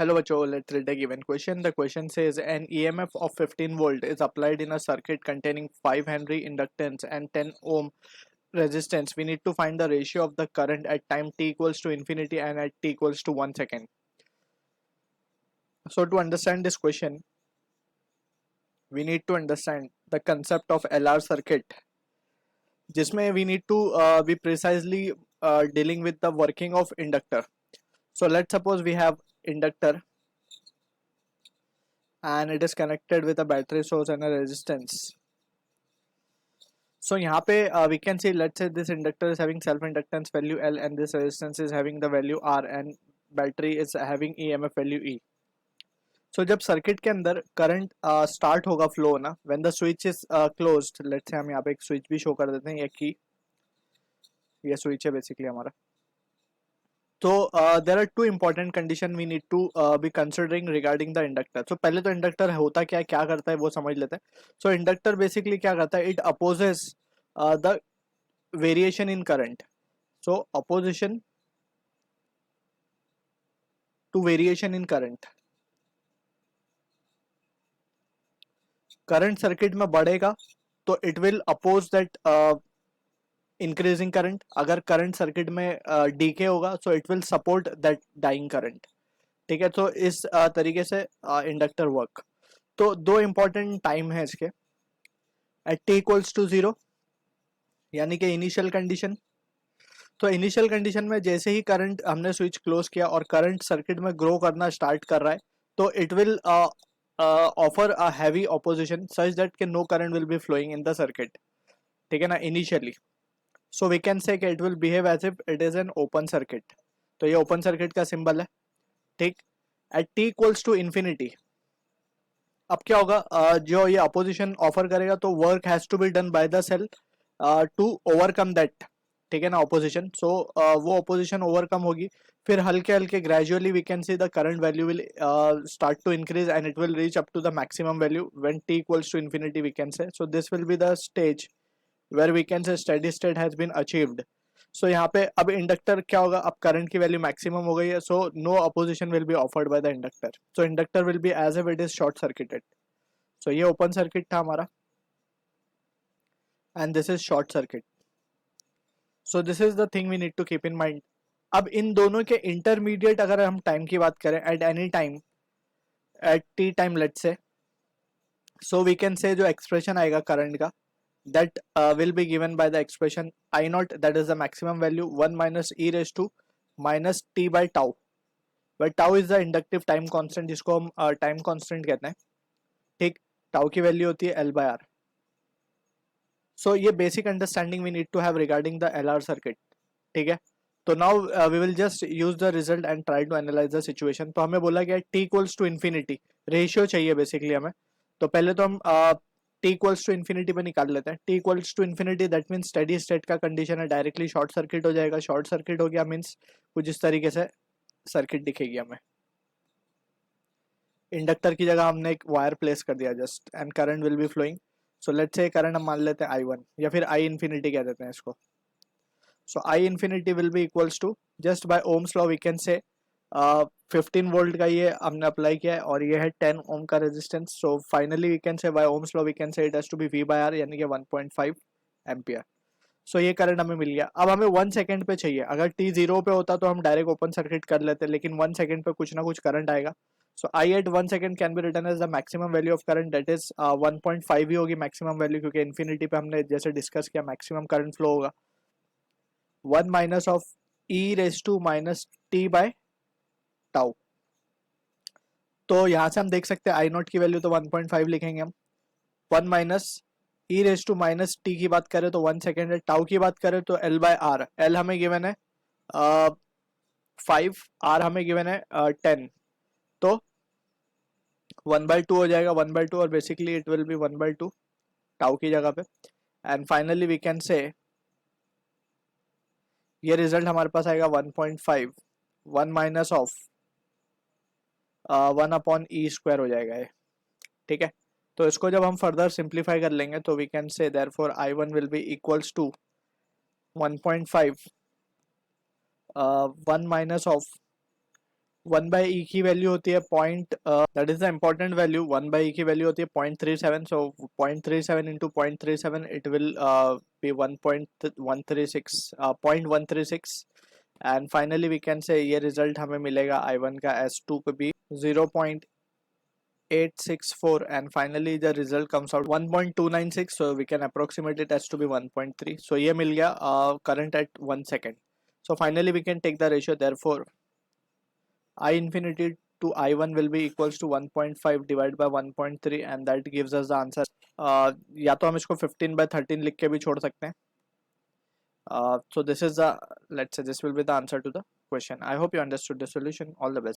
Hello, Bacho. Let's read a given question. The question says an EMF of 15 volt is applied in a circuit containing 5 Henry inductance and 10 ohm resistance. We need to find the ratio of the current at time t equals to infinity and at t equals to 1 second. So to understand this question, we need to understand the concept of LR circuit, जिसमें we need to be precisely dealing with the working of inductor. So let's suppose we have inductor and it is connected with a battery source and a resistance. So यहाँ पे we can see, let's say this inductor is having self inductance value L and this resistance is having the value R and battery is having EMF value E. So जब circuit के अंदर current start होगा flow ना, when the switch is closed, let's say हम यहाँ पे एक switch भी शो कर देते हैं, ये की ये स्विच है बेसिकली हमारा. तो there are two important condition we need to be considering regarding the inductor. तो पहले तो इंडक्टर होता क्या करता है वो समझ लेते हैं. सो इंडक्टर बेसिकली क्या करता है, it opposes the variation in current. So opposition to variation in current. Current circuit में बढ़ेगा तो it will oppose that increasing current. अगर करंट सर्किट में डीके होगा so it will support that dying current. ठीक है, तो इस तरीके से इंडक्टर वर्क. तो दो इंपॉर्टेंट टाइम है इसके. एट टी इक्वल्स टू 0 यानी कि इनिशियल कंडीशन. तो इनिशियल कंडीशन में जैसे ही करंट हमने स्विच क्लोज किया और करंट सर्किट में ग्रो करना स्टार्ट कर रहा है तो it will offer a heavy opposition such that के no current will be flowing in the circuit. ठीक है ना, initially. So we can say it will behave as if it is an open circuit. तो ये open circuit का symbol है. ठीक. At T equals to infinity अब क्या होगा, जो ये अपोजिशन ऑफर करेगा तो work has to be done by the cell to overcome that. ठीक है ना, ऑपोजिशन. सो वो ऑपोजिशन ओवरकम होगी, फिर हल्के हल्के gradually we can see the current value will start to increase and it will reach up to the maximum value when t equals to infinity we can say. So this will be the stage where we can say steady state has been achieved. So यहाँ पे अब inductor क्या होगा, अब current की value maximum हो गई है, so no opposition will be offered by the inductor. So inductor will be as if it is short circuited. So ये ओपन सर्किट था हमारा and this is short circuit. So this is the thing we need to keep in mind. अब इन दोनों के intermediate अगर हम time की बात करें, at any time at T time let's say, so we can से जो एक्सप्रेशन आएगा करंट का, that will be given by the expression I naught, that is the maximum value 1 minus e raised to minus t by tau, where tau is the inductive time constant जिसको हम time constant कहते हैं. ठीक. tau की value होती है L by R. So ये basic understanding we need to have regarding the LR circuit. ठीक है. तो now we will just use the result and try to analyse the situation. तो हमें बोला गया t equals to infinity ratio चाहिए basically हमें. तो पहले तो हम t इक्वल्स टू इन्फिनिटी पे निकाल लेते हैं. t equals to infinity that means steady state का कंडीशन है, डायरेक्टली शॉर्ट सर्किट हो जाएगा. शॉर्ट सर्किट हो गया मीन्स कुछ इस तरीके से सर्किट दिखेगी हमें. इंडक्टर की जगह हमने एक वायर प्लेस कर दिया just and current will be flowing. So let's say current हम मान लेते हैं I1 या फिर I इन्फिनिटी कह देते हैं इसको. So I infinity will be equals to, just by Ohm's law we can say 15 volt का ये हमने अप्लाई किया है और ये है 10 ओम का resistance. So finally we can say by Ohm's law we can say it has to be V by R यानी कि 1.5 एम्पियर. सो ये करंट हमें मिल गया. अब हमें 1 सेकंड पे चाहिए. अगर t 0 पे होता तो हम डायरेक्ट ओपन सर्किट कर लेते, लेकिन 1 सेकंड पे कुछ ना कुछ करंट आएगा. So I at 1 second can be written as the maximum value of current, that is 1.5 ही होगी मैक्सिमम वैल्यू, क्योंकि इन्फिनिटी पे हमने जैसे डिस्कस किया मैक्सिमम करंट फ्लो होगा 1 minus of e raise to minus t by tau. तो यहाँ से हम देख सकते हैं आई नॉट की वैल्यू तो 1.5 लिखेंगे हम. 1 minus E raise to minus T की बात करें तो 1 सेकेंड है. टाउ की बात करें तो L बाय आर. एल हमें गिवन है 5, आर हमें गिवन है 10. तो 1/2 हो जाएगा, 1/2, और basically it will be 1/2 tau की जगह पे. And finally we can say ये रिजल्ट हमारे पास आएगा 1.5, 1 minus of 1 upon E square हो जाएगा ये. ठीक है. तो इसको जब हम फर्दर सिंप्लीफाई कर लेंगे तो we can say therefore I1 will be equals to 1.5 1 minus of 1 by e की वैल्यू होती है point, that is the important value. 1 by e की वैल्यू होती है 0.37. So 0.37 into 0.37 it will be 1.136, 0.136. And finally we can say ये result हमें मिलेगा I1 का S2 पे भी 0.864. and finally the result comes out 1.296. so we can approximate it as to be 1.3. so ये मिल गया current at 1 second. so finally we can take the ratio. therefore I infinity to I1 will be equals to 1.5 divided by 1.3 and that gives us the answer. या तो हम इसको 15/13 लिख के भी छोड़ सकते हैं. So this is the, let's say this will be the answer to the question. I hope you understood the solution. All the best.